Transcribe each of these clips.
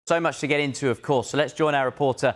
So much to get into, of course. So let's join our reporter,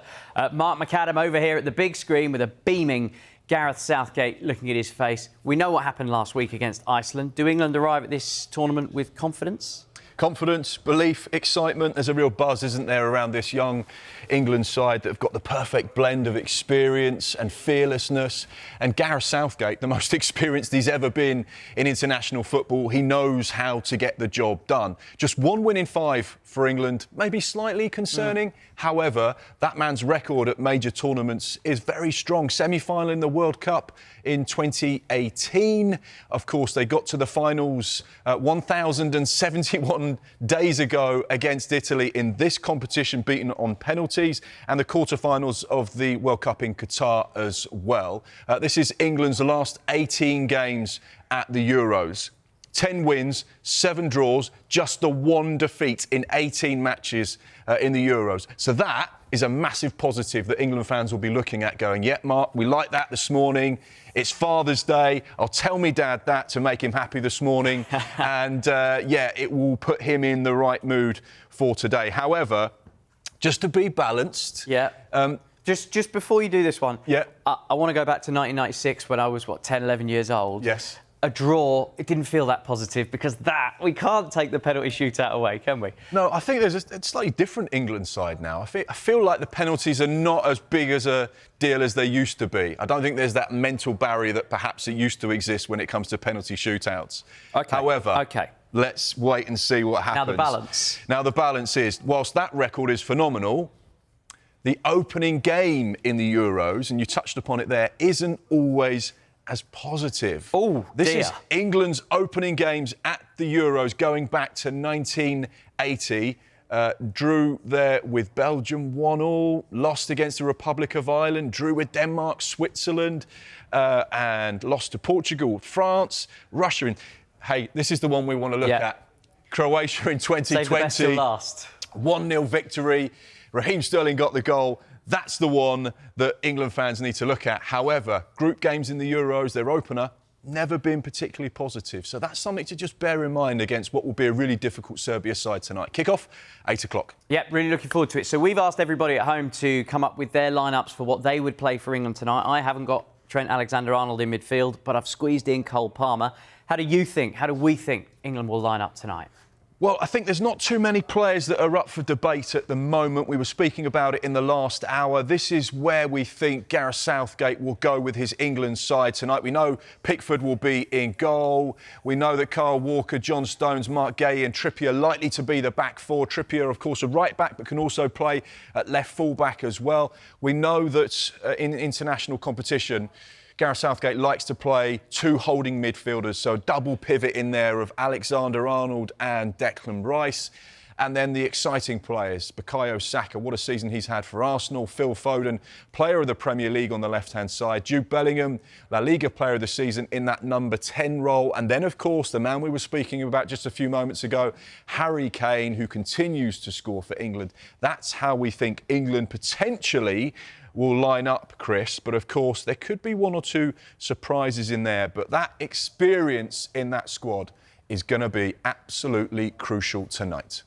Mark McAdam, over here at the big screen with a beaming Gareth Southgate looking at his face. We know what happened last week against Iceland. Do England arrive at this tournament with confidence? Confidence, belief, excitement. There's a real buzz, isn't there, around this young England side that have got the perfect blend of experience and fearlessness. And Gareth Southgate, the most experienced he's ever been in international football, he knows how to get the job done. Just 1 win in 5 for England, maybe slightly concerning. However, that man's record at major tournaments is very strong. Semi-final in the World Cup in 2018. Of course, they got to the finals 1,071 days ago against Italy in this competition, beaten on penalties, and the quarterfinals of the World Cup in Qatar as well. This is England's last 18 games at the Euros. 10 wins, 7 draws, just the 1 defeat in 18 matches in the Euros. So that is a massive positive that England fans will be looking at going, yeah, Mark, we like that this morning. It's Father's Day. I'll tell me Dad that to make him happy this morning. And, yeah, it will put him in the right mood for today. However, just to be balanced... Yeah. Just before you do this one, yeah, I want to go back to 1996 when I was, 10, 11 years old. Yes. A draw, it didn't feel that positive because we can't take the penalty shootout away, can we? No, I think there's a slightly different England side now. I feel like the penalties are not as big as a deal as they used to be. I don't think there's that mental barrier that perhaps it used to exist when it comes to penalty shootouts. Okay. However, let's wait and see what happens. Now the balance is, whilst that record is phenomenal, the opening game in the Euros, and you touched upon it there, isn't always as positive. Oh, this is England's opening games at the Euros going back to 1980. Drew there with Belgium 1-1, lost against the Republic of Ireland, drew with Denmark, Switzerland, and lost to Portugal, France, Russia. And, hey, this is the one we want to look at. Croatia in 2020. Save the best till last. 1-0 victory. Raheem Sterling got the goal. That's the one that England fans need to look at. However, group games in the Euros, their opener, never been particularly positive. So that's something to just bear in mind against what will be a really difficult Serbia side tonight. Kick-off, 8 o'clock. Yep, really looking forward to it. So we've asked everybody at home to come up with their lineups for what they would play for England tonight. I haven't got Trent Alexander-Arnold in midfield, but I've squeezed in Cole Palmer. How do we think England will line up tonight? Well, I think there's not too many players that are up for debate at the moment. We were speaking about it in the last hour. This is where we think Gareth Southgate will go with his England side tonight. We know Pickford will be in goal. We know that Kyle Walker, John Stones, Mark Gay and Trippier are likely to be the back four. Trippier, of course, a right back, but can also play at left full back as well. We know that in international competition, Gareth Southgate likes to play 2 holding midfielders, so a double pivot in there of Alexander-Arnold and Declan Rice. And then the exciting players, Bukayo Saka, what a season he's had for Arsenal. Phil Foden, player of the Premier League on the left-hand side. Jude Bellingham, La Liga player of the season in that number 10 role. And then, of course, the man we were speaking about just a few moments ago, Harry Kane, who continues to score for England. That's how we think England potentially will line up, Chris. But, of course, there could be 1 or 2 surprises in there. But that experience in that squad is going to be absolutely crucial tonight.